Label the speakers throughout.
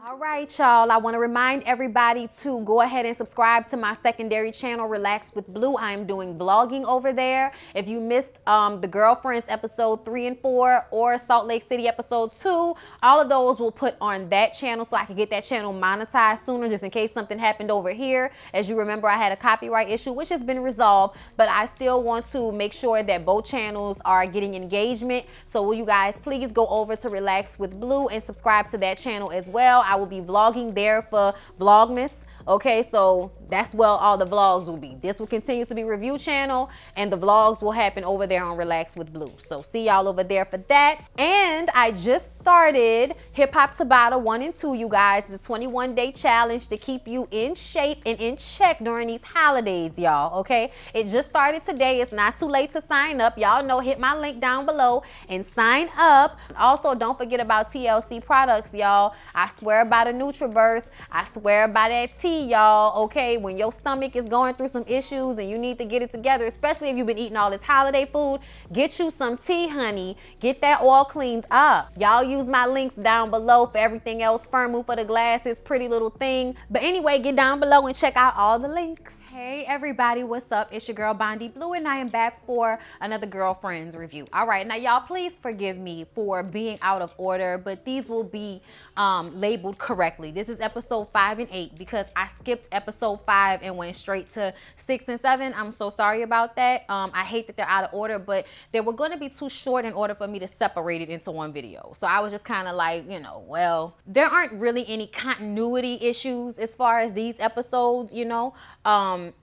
Speaker 1: All right, y'all. I want to remind everybody to go ahead and subscribe to my secondary channel, Relax with Blue. I am doing vlogging over there. If you missed the Girlfriends episode 3 and 4 or Salt Lake City episode 2, all of those will put on that channel so I can get that channel monetized sooner, just in case something happened over here. As you remember, I had a copyright issue, which has been resolved, but I still want to make sure that both channels are getting engagement. So will you guys please go over to Relax with Blue and subscribe to that channel as well. I will be vlogging there for Vlogmas. Okay, so that's where all the vlogs will be. This will continue to be review channel, and the vlogs will happen over there on Relax with Blue. So see y'all over there for that. And I just started Hip Hop Tabata 1 and 2, you guys. The 21-day challenge to keep you in shape and in check during these holidays, y'all. Okay, it just started today. It's not too late to sign up. Y'all know, hit my link down below and sign up. Also, don't forget about TLC products, y'all. I swear by the Nutriverse. I swear by that tea, y'all. Okay, when your stomach is going through some issues and you need to get it together, especially if you've been eating all this holiday food, get you some tea, honey. Get that all cleaned up. Y'all use my links down below for everything else. Firmu for the glasses, Pretty Little Thing. But anyway, get down below and check out all the links. Hey everybody, what's up? It's your girl Bondy Blue, and I am back for another Girlfriends review. All right, now y'all, please forgive me for being out of order, but these will be labeled correctly. This is episode 5 and 8 because I skipped episode 5 and went straight to 6 and 7. I'm so sorry about that. I hate that they're out of order, but they were going to be too short in order for me to separate it into one video. So I was just kind of like, you know, well, there aren't really any continuity issues as far as these episodes, you know.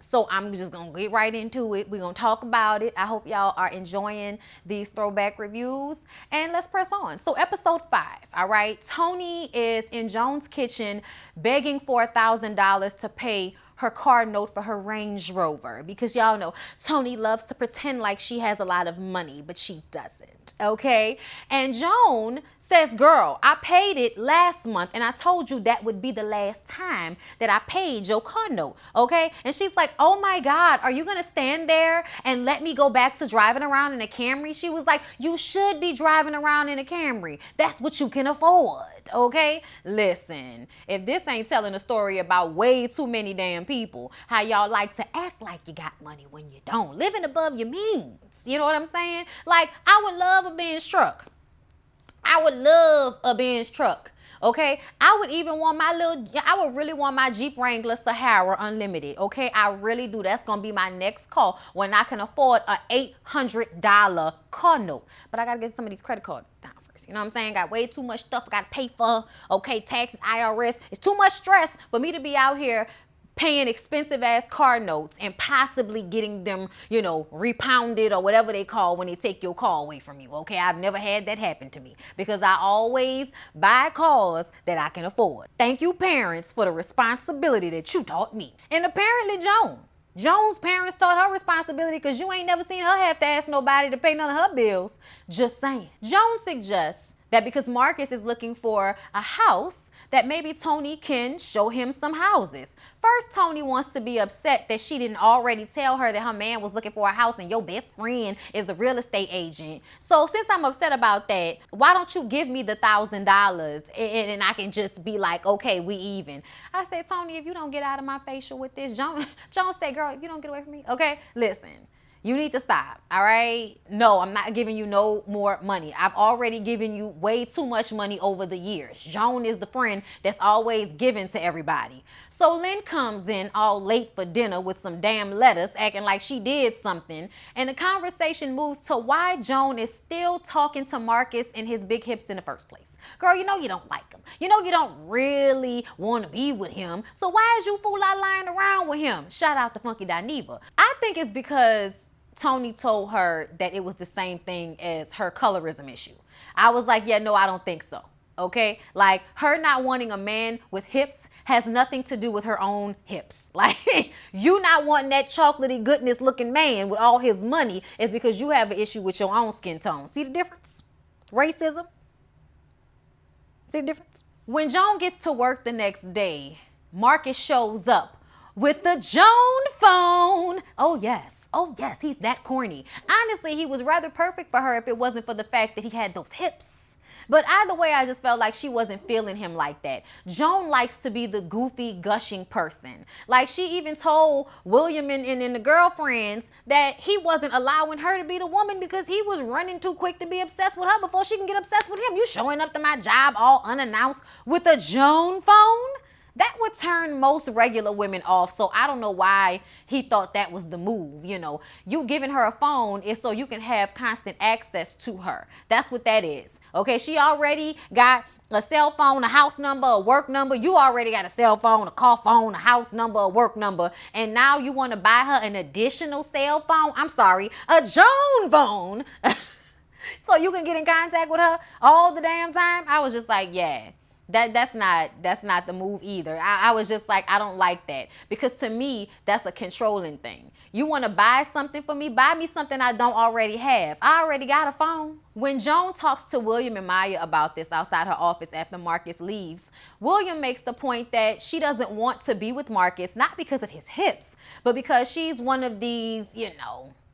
Speaker 1: So I'm just gonna get right into it. We're gonna talk about it. I hope y'all are enjoying these throwback reviews, and let's press on. So episode 5, all right, Tony is in Joan's kitchen begging for $1,000 to pay her car note for her Range Rover, because y'all know Tony loves to pretend like she has a lot of money, but she doesn't. Okay, and Joan says, girl, I paid it last month and I told you that would be the last time that I paid your car note. Okay, and she's like, oh my God, are you gonna stand there and let me go back to driving around in a Camry? She was like, you should be driving around in a Camry. That's what you can afford. Okay, listen, if this ain't telling a story about way too many damn people, how y'all like to act like you got money when you don't, living above your means. You know what I'm saying? Like, I would love a Benz truck. I would love a Benz truck. Okay, I would even want I would really want my Jeep Wrangler Sahara Unlimited. Okay, I really do. That's gonna be my next call when I can afford a $800 car note. But I gotta get some of these credit cards down first. You know what I'm saying? Got way too much stuff I gotta pay for. Okay, taxes, IRS. It's too much stress for me to be out here paying expensive ass car notes and possibly getting them, you know, repounded or whatever they call when they take your car away from you. Okay, I've never had that happen to me because I always buy cars that I can afford. Thank you, parents, for the responsibility that you taught me. And apparently Joan's parents taught her responsibility, because you ain't never seen her have to ask nobody to pay none of her bills. Just saying. Joan suggests that because Marcus is looking for a house, that maybe Tony can show him some houses. First, Tony wants to be upset that she didn't already tell her that her man was looking for a house and your best friend is a real estate agent. So since I'm upset about that, why don't you give me the $1,000 and I can just be like, okay, we even. I said, Tony, if you don't get out of my facial with this, Joan said, girl, if you don't get away from me, okay, listen. You need to stop, all right? No, I'm not giving you no more money. I've already given you way too much money over the years. Joan is the friend that's always giving to everybody. So Lynn comes in all late for dinner with some damn lettuce, acting like she did something. And the conversation moves to why Joan is still talking to Marcus and his big hips in the first place. Girl, you know you don't like him. You know you don't really want to be with him. So why is you fool out lying around with him? Shout out to Funky Dineva. I think it's because Tony told her that it was the same thing as her colorism issue. I was like, yeah, no, I don't think so. Okay, like her not wanting a man with hips has nothing to do with her own hips. Like, you not wanting that chocolatey goodness looking man with all his money is because you have an issue with your own skin tone. See the difference? Racism. See the difference? When Joan gets to work the next day, Marcus shows up with the Joan phone. Oh yes, he's that corny. Honestly, he was rather perfect for her if it wasn't for the fact that he had those hips. But either way, I just felt like she wasn't feeling him like that. Joan likes to be the goofy, gushing person. Like, she even told William and the girlfriends that he wasn't allowing her to be the woman because he was running too quick to be obsessed with her before she can get obsessed with him. You showing up to my job all unannounced with a Joan phone? That would turn most regular women off. So I don't know why he thought that was the move. You know, you giving her a phone is so you can have constant access to her. That's what that is. Okay, she already got a cell phone, a house number, a work number. You already got a cell phone, a call phone, a house number, a work number. And now you want to buy her an additional cell phone? I'm sorry, a Joan phone. So you can get in contact with her all the damn time? I was just like, yeah. That's not the move either. I was just like, I don't like that, because to me, that's a controlling thing. You want to buy something for me? Buy me something I don't already have. I already got a phone. When Joan talks to William and Maya about this outside her office after Marcus leaves, William makes the point that she doesn't want to be with Marcus, not because of his hips, but because she's one of these,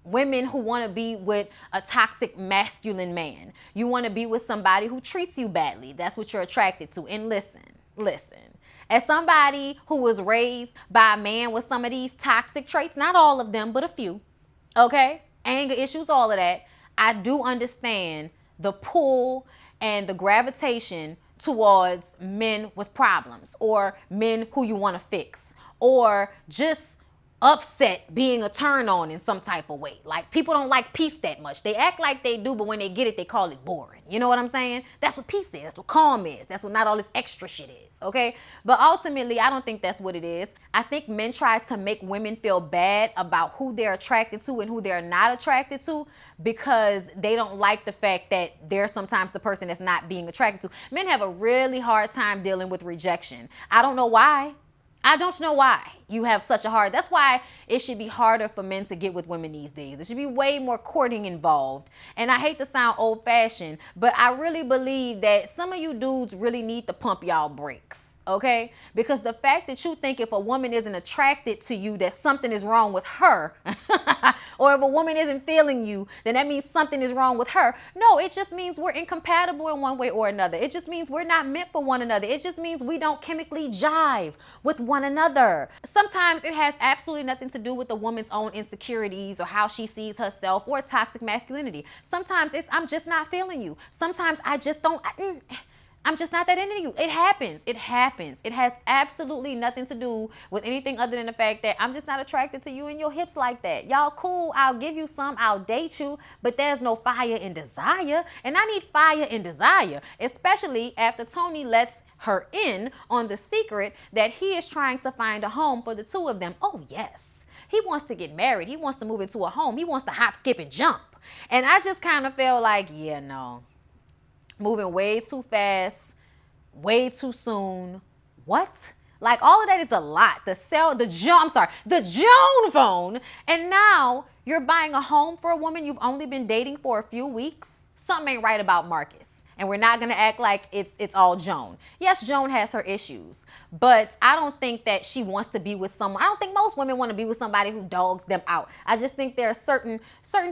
Speaker 1: women who want to be with a toxic masculine man. You want to be with somebody who treats you badly. That's what you're attracted to. And listen. As somebody who was raised by a man with some of these toxic traits, not all of them, but a few, okay? Anger issues, all of that. I do understand the pull and the gravitation towards men with problems, or men who you want to fix, or just upset being a turn on in some type of way. Like, people don't like peace that much. They act like they do, but when they get it, they call it boring. You know what I'm saying? That's what peace is. That's what calm is. That's what not all this extra shit is. Okay? But ultimately, I don't think that's what it is. I think men try to make women feel bad about who they're attracted to and who they're not attracted to, because they don't like the fact that they're sometimes the person that's not being attracted to. Men have a really hard time dealing with rejection. I don't know why. I don't know why you have such a hard. That's why it should be harder for men to get with women these days. There should be way more courting involved. And I hate to sound old fashioned, but I really believe that some of you dudes really need to pump y'all brakes. Okay? Because the fact that you think if a woman isn't attracted to you, that something is wrong with her, or if a woman isn't feeling you, then that means something is wrong with her. No, it just means we're incompatible in one way or another. It just means we're not meant for one another. It just means we don't chemically jive with one another. Sometimes it has absolutely nothing to do with the woman's own insecurities or how she sees herself or toxic masculinity. Sometimes it's, I'm just not feeling you. Sometimes I just don't. I'm just not that into you. It happens. It happens. It has absolutely nothing to do with anything other than the fact that I'm just not attracted to you and your hips like that. Y'all cool. I'll give you some. I'll date you. But there's no fire and desire. And I need fire and desire, especially after Tony lets her in on the secret that he is trying to find a home for the two of them. Oh, yes. He wants to get married. He wants to move into a home. He wants to hop, skip, and jump. And I just kind of feel like, yeah, no. Moving way too fast, way too soon. What? Like, all of that is a lot. The Joan phone. And now you're buying a home for a woman you've only been dating for a few weeks. Something ain't right about Marcus. And we're not going to act like it's all Joan. Yes, Joan has her issues, but I don't think that she wants to be with someone. I don't think most women want to be with somebody who dogs them out. I just think there are certain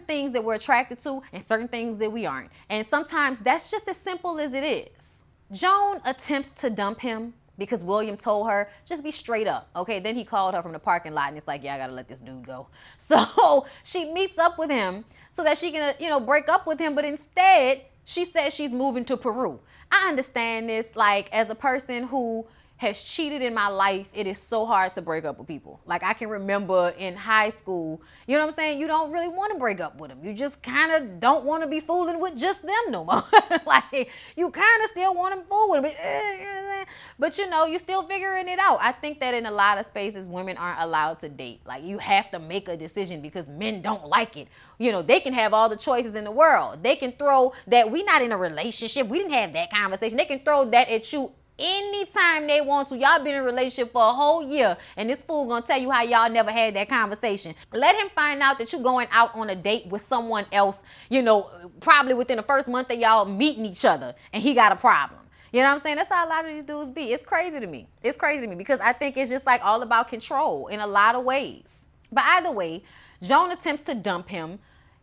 Speaker 1: things that we're attracted to and certain things that we aren't. And sometimes that's just as simple as it is. Joan attempts to dump him because William told her, just be straight up. Okay, then he called her from the parking lot and it's like, yeah, I got to let this dude go. So she meets up with him so that she can, break up with him. But instead, she says she's moving to Peru. I understand this. Like, as a person who has cheated in my life, it is so hard to break up with people. Like, I can remember in high school, you know what I'm saying? You don't really want to break up with them. You just kind of don't want to be fooling with just them no more. Like, you kind of still want to fool with them. But, you're still figuring it out. I think that in a lot of spaces, women aren't allowed to date. Like, you have to make a decision because men don't like it. They can have all the choices in the world. They can throw that we not in a relationship. We didn't have that conversation. They can throw that at you anytime they want to. Y'all been in a relationship for a whole year and this fool gonna tell you how y'all never had that conversation. Let him find out that you're going out on a date with someone else, probably within the first month of y'all meeting each other, and he got a problem. You know what I'm saying? That's how a lot of these dudes be. It's crazy to me. It's crazy to me because I think it's just like all about control in a lot of ways. But either way, Joan attempts to dump him.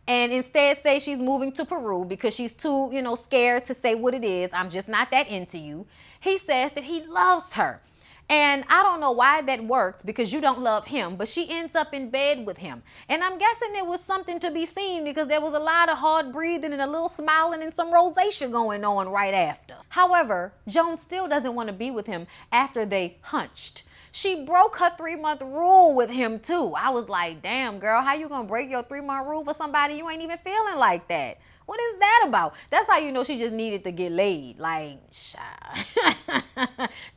Speaker 1: and instead say she's moving to Peru because she's too, scared to say what it is. I'm just not that into you. He says that he loves her. And I don't know why that worked because you don't love him, but she ends up in bed with him. And I'm guessing there was something to be seen because there was a lot of hard breathing and a little smiling and some rosacea going on right after. However, Joan still doesn't want to be with him after they hunched. She broke her 3-month rule with him too. I was like, damn girl, how you gonna break your 3-month rule for somebody you ain't even feeling like that? What is that about? That's how you know she just needed to get laid. Like, shy.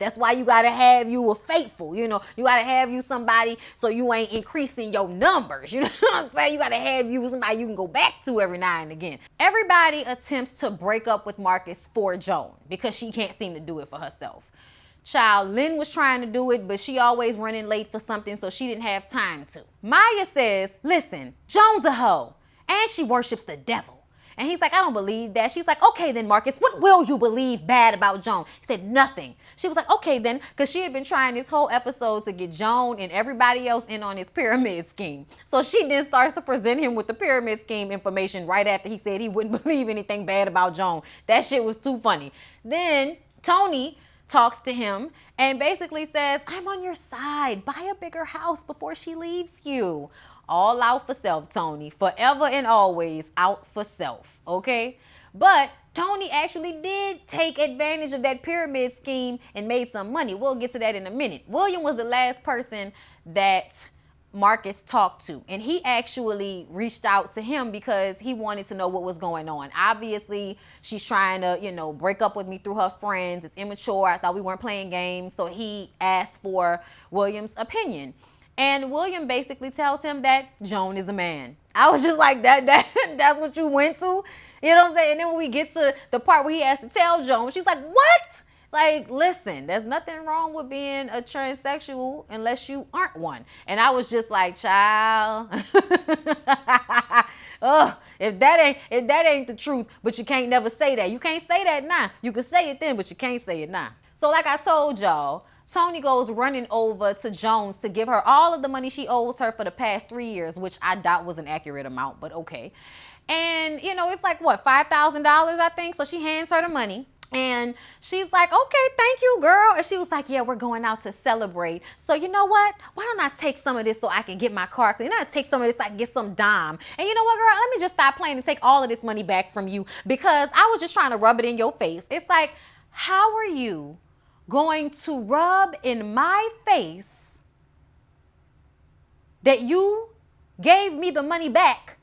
Speaker 1: That's why you gotta have you a faithful, you gotta have you somebody so you ain't increasing your numbers. You know what I'm saying? You gotta have you somebody you can go back to every now and again. Everybody attempts to break up with Marcus for Joan because she can't seem to do it for herself. Child, Lynn was trying to do it, but she always running late for something, so she didn't have time to. Maya says, listen, Joan's a hoe, and she worships the devil. And he's like, I don't believe that. She's like, okay then, Marcus, what will you believe bad about Joan? He said, nothing. She was like, okay then, because she had been trying this whole episode to get Joan and everybody else in on his pyramid scheme. So she then starts to present him with the pyramid scheme information right after he said he wouldn't believe anything bad about Joan. That shit was too funny. Then Tony talks to him and basically says, I'm on your side. Buy a bigger house before she leaves you. All out for self, Tony. Forever and always out for self, okay? But Tony actually did take advantage of that pyramid scheme and made some money. We'll get to that in a minute. William was the last person that Marcus talked to, and he actually reached out to him because he wanted to know what was going on. Obviously, she's trying to, break up with me through her friends. It's immature. I thought we weren't playing games. So he asked for William's opinion. And William basically tells him that Joan is a man. I was just like, that's what you went to? You know what I'm saying? And then when we get to the part where he has to tell Joan, she's like, what? Like, listen, there's nothing wrong with being a transsexual unless you aren't one. And I was just like, child. Oh, if that ain't the truth, but you can't never say that. You can't say that now. You can say it then, but you can't say it now. So like I told y'all, Tony goes running over to Jones to give her all of the money she owes her for the past 3 years, which I doubt was an accurate amount, but okay. And, it's like, what, $5,000, I think? So she hands her the money. And she's like, okay, thank you, girl. And she was like, yeah, we're going out to celebrate. So you know what? Why don't I take some of this so I can get my car clean? I take some of this so I can get some dime. And you know what, girl? Let me just stop playing and take all of this money back from you because I was just trying to rub it in your face. It's like, how are you going to rub in my face that you gave me the money back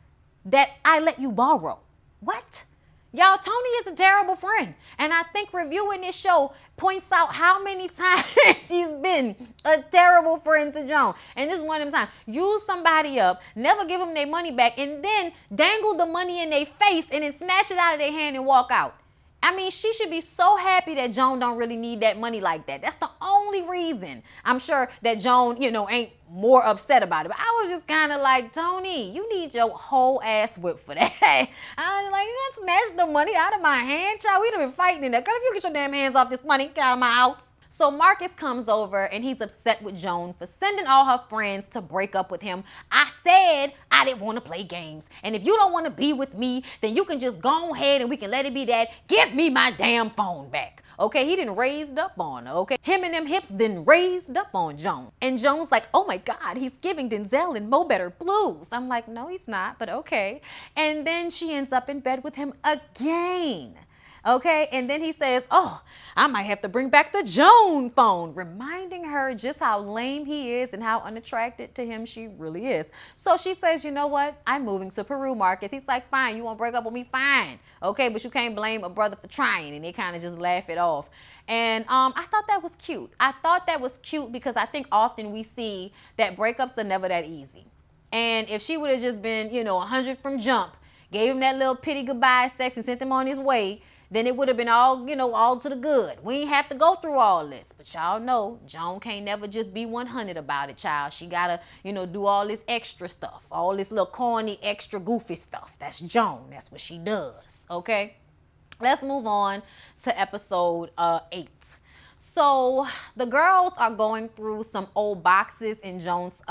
Speaker 1: that I let you borrow? What? Y'all, Tony is a terrible friend. And I think reviewing this show points out how many times she's been a terrible friend to Joan. And this is one of them times. Use somebody up, never give them their money back, and then dangle the money in their face and then snatch it out of their hand and walk out. I mean, she should be so happy that Joan don't really need that money like that. That's the only reason. I'm sure that Joan, ain't more upset about it. But I was just kind of like, Tony, you need your whole ass whipped for that. I was like, you gonna snatch the money out of my hand, child? We done been fighting in there. Girl, if you get your damn hands off this money, get out of my house. So Marcus comes over and he's upset with Joan for sending all her friends to break up with him. I said I didn't want to play games. And if you don't want to be with me, then you can just go ahead and we can let it be that. Give me my damn phone back. Okay, he didn't raised up on her, okay? Him and them hips didn't raised up on Joan. And Joan's like, oh my God, he's giving Denzel and Mo Better blues. I'm like, no, he's not, but okay. And then she ends up in bed with him again. Okay, and then he says, oh, I might have to bring back the Joan phone, reminding her just how lame he is and how unattracted to him she really is. So she says, you know what? I'm moving to Peru, Marcus. He's like, fine, you won't break up with me? Fine. Okay, but you can't blame a brother for trying. And they kind of just laugh it off. And I thought that was cute. I thought that was cute because I think often we see that breakups are never that easy. And if she would have just been, 100 from jump, gave him that little pity goodbye sex and sent him on his way, then it would have been all, all to the good. We ain't have to go through all this. But y'all know, Joan can't never just be 100 about it, child. She gotta, do all this extra stuff. All this little corny, extra goofy stuff. That's Joan. That's what she does, okay? Let's move on to episode 8. So the girls are going through some old boxes in Joan's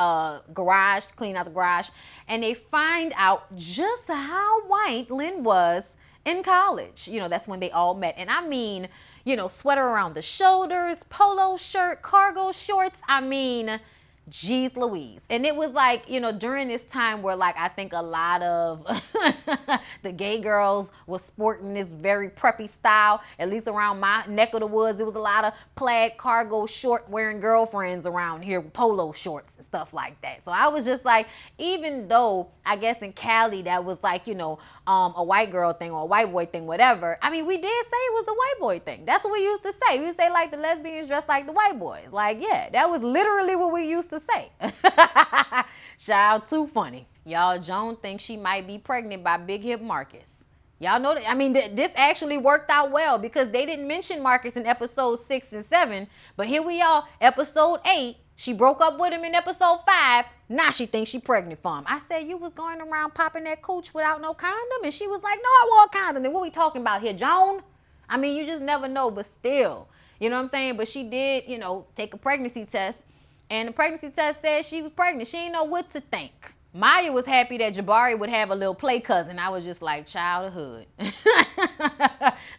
Speaker 1: garage, clean out the garage, and they find out just how white Lynn was in college. You know, that's when they all met. And I mean, you know, sweater around the shoulders, polo shirt, cargo shorts. I mean, geez Louise. And it was like, you know, during this time where like I think a lot of the gay girls was sporting this very preppy style, at least around my neck of the woods. It was a lot of plaid cargo short wearing girlfriends around here with polo shorts and stuff like that. So I was just like, even though I guess in Cali that was like, you know, a white girl thing or a white boy thing, whatever. I mean, we did say it was the white boy thing. That's what we used to say. We would say like the lesbians dressed like the white boys. Like, yeah, that was literally what we used to say. Child, too funny. Y'all, Joan thinks she might be pregnant by Big Hip Marcus. Y'all know that. I mean, this actually worked out well because they didn't mention Marcus in episode 6 and 7. But here we are, episode 8. She broke up with him in episode 5. Now she thinks she pregnant for him. I said, you was going around popping that cooch without no condom? And she was like, no, I wore a condom. Then what we talking about here, Joan? I mean, you just never know, but still. You know what I'm saying? But she did, you know, take a pregnancy test. And the pregnancy test said she was pregnant. She didn't know what to think. Maya was happy that Jabari would have a little play cousin. I was just like, child of hood.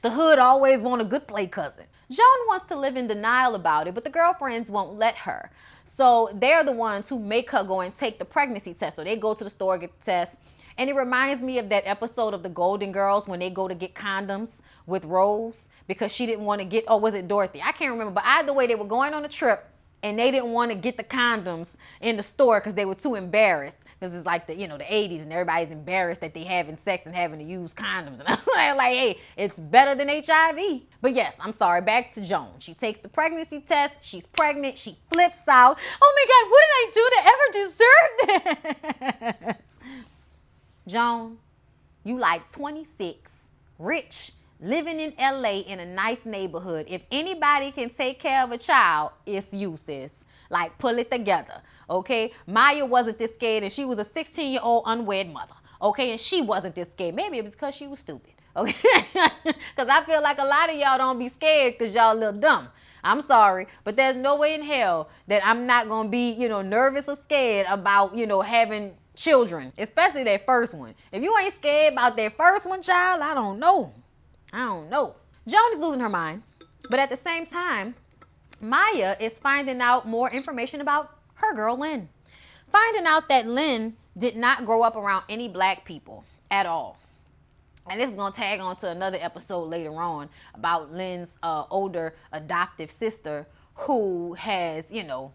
Speaker 1: The hood always want a good play cousin. Joan wants to live in denial about it, but the girlfriends won't let her. So they're the ones who make her go and take the pregnancy test. So they go to the store, get the test. And it reminds me of that episode of the Golden Girls when they go to get condoms with Rose because she didn't want to get, oh, was it Dorothy? I can't remember. But either way, they were going on a trip and they didn't want to get the condoms in the store because they were too embarrassed. Because it's like the, you know, the 80s and everybody's embarrassed that they having sex and having to use condoms. And I'm like, hey, it's better than HIV. But yes, I'm sorry, back to Joan. She takes the pregnancy test. She's pregnant. She flips out. Oh my God, what did I do to ever deserve this? Joan, you like 26, rich, living in LA in a nice neighborhood. If anybody can take care of a child, it's you, sis. Like, pull it together, okay? Maya wasn't this scared, and she was a 16-year-old unwed mother, okay? And she wasn't this scared. Maybe it was because she was stupid, okay? Because I feel like a lot of y'all don't be scared because y'all a little dumb. I'm sorry, but there's no way in hell that I'm not going to be, you know, nervous or scared about, you know, having children, especially that first one. If you ain't scared about that first one, child, I don't know. Joan is losing her mind, but at the same time, Maya is finding out more information about her girl, Lynn. Finding out that Lynn did not grow up around any black people at all. And this is going to tag on to another episode later on about Lynn's older adoptive sister who has, you know,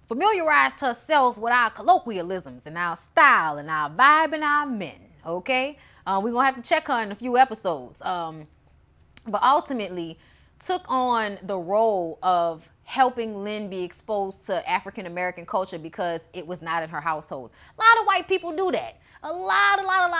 Speaker 1: familiarized herself with our colloquialisms and our style and our vibe and our men, okay? We're going to have to check her in a few episodes. But ultimately took on the role of helping Lynn be exposed to African American culture because it was not in her household. A lot of white people do that. A lot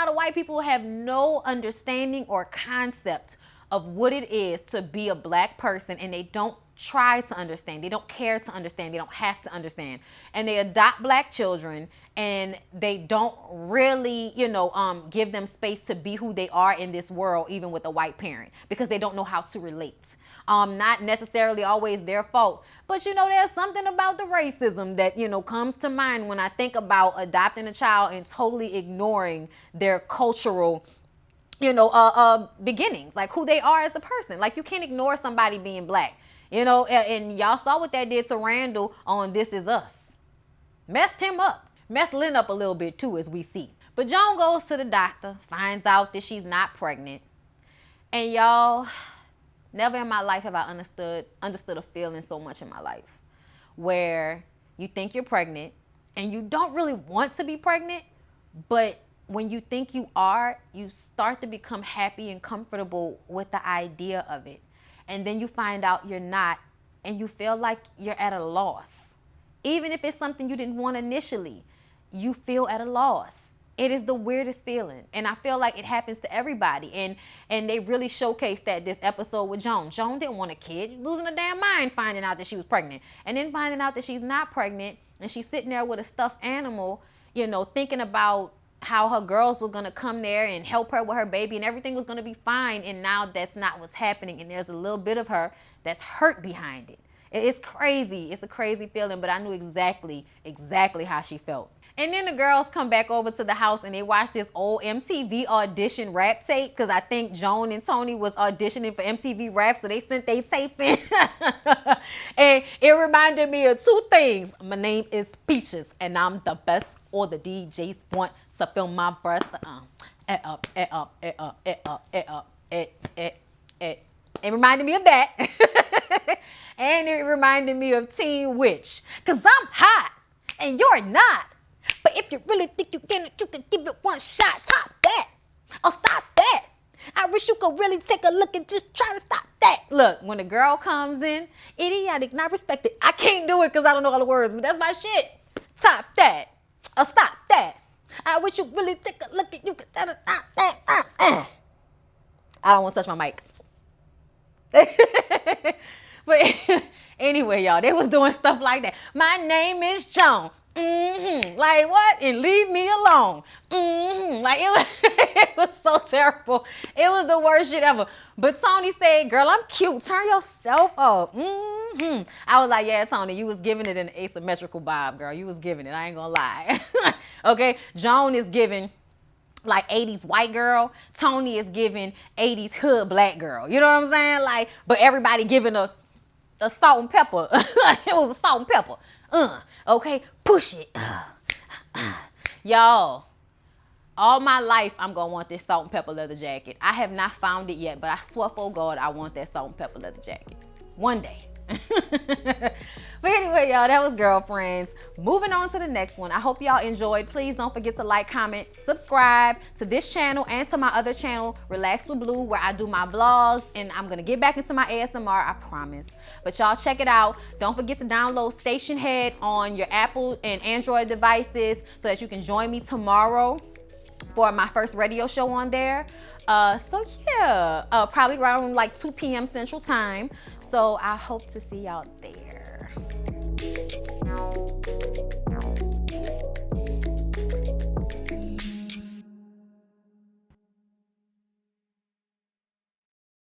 Speaker 1: of white people have no understanding or concept of what it is to be a black person, and they don't try to understand. They don't care to understand. They don't have to understand. And they adopt black children and they don't really, you know, give them space to be who they are in this world, even with a white parent, because they don't know how to relate. Not necessarily always their fault, but you know, there's something about the racism that, you know, comes to mind when I think about adopting a child and totally ignoring their cultural, you know, beginnings, like who they are as a person. Like, you can't ignore somebody being black. You know, and y'all saw what that did to Randall on This Is Us. Messed him up. Messed Lynn up a little bit too, as we see. But Joan goes to the doctor, finds out that she's not pregnant. And y'all, never in my life have I understood a feeling so much in my life where you think you're pregnant and you don't really want to be pregnant, but when you think you are, you start to become happy and comfortable with the idea of it. And then you find out you're not, and you feel like you're at a loss. Even if it's something you didn't want initially, you feel at a loss. It is the weirdest feeling. And I feel like it happens to everybody. And they really showcased that this episode with Joan. Joan didn't want a kid, losing her damn mind finding out that she was pregnant. And then finding out that she's not pregnant, and she's sitting there with a stuffed animal, you know, thinking about how her girls were gonna come there and help her with her baby and everything was gonna be fine. And now that's not what's happening. And there's a little bit of her that's hurt behind it. It's crazy. It's a crazy feeling, but I knew exactly how she felt. And then the girls come back over to the house and they watch this old MTV audition rap tape, because I think Joan and Tony was auditioning for MTV Rap, so they sent their tape in. And it reminded me of two things. My name is Peaches and I'm the best. Or the DJs want to film my breast. It up. It reminded me of that. And it reminded me of Teen Witch. Cause I'm hot and you're not. But if you really think you can give it one shot. Top that. Or stop that. I wish you could really take a look and just try to stop that. Look, when the girl comes in, idiotic, not respected. I can't do it because I don't know all the words, but that's my shit. Top that. Or stop that. I wish you really take a look at you could stop that. I don't want to touch my mic. But anyway, y'all, they was doing stuff like that. My name is Joan. Like what? And leave me alone. Like it was so terrible. It was the worst shit ever. But Tony said, girl, I'm cute. Turn yourself up. I was like, yeah, Tony, you was giving it an asymmetrical vibe, girl. You was giving it. I ain't gonna lie. Okay. Joan is giving like 80s white girl. Tony is giving 80s hood black girl. You know what I'm saying? Like, but everybody giving a salt and pepper. It was a salt and pepper. Okay, push it. Y'all, all my life, I'm going to want this salt and pepper leather jacket. I have not found it yet, but I swear for God, I want that salt and pepper leather jacket. One day. But anyway, y'all, that was Girlfriends. Moving on to the next one. I hope y'all enjoyed. Please don't forget to like, comment, subscribe to this channel and to my other channel, Relax with Blue, where I do my vlogs. And I'm going to get back into my ASMR, I promise. But y'all check it out. Don't forget to download Station Head on your Apple and Android devices so that you can join me tomorrow for my first radio show on there. So yeah, probably around like 2 p.m. Central Time. So I hope to see y'all there.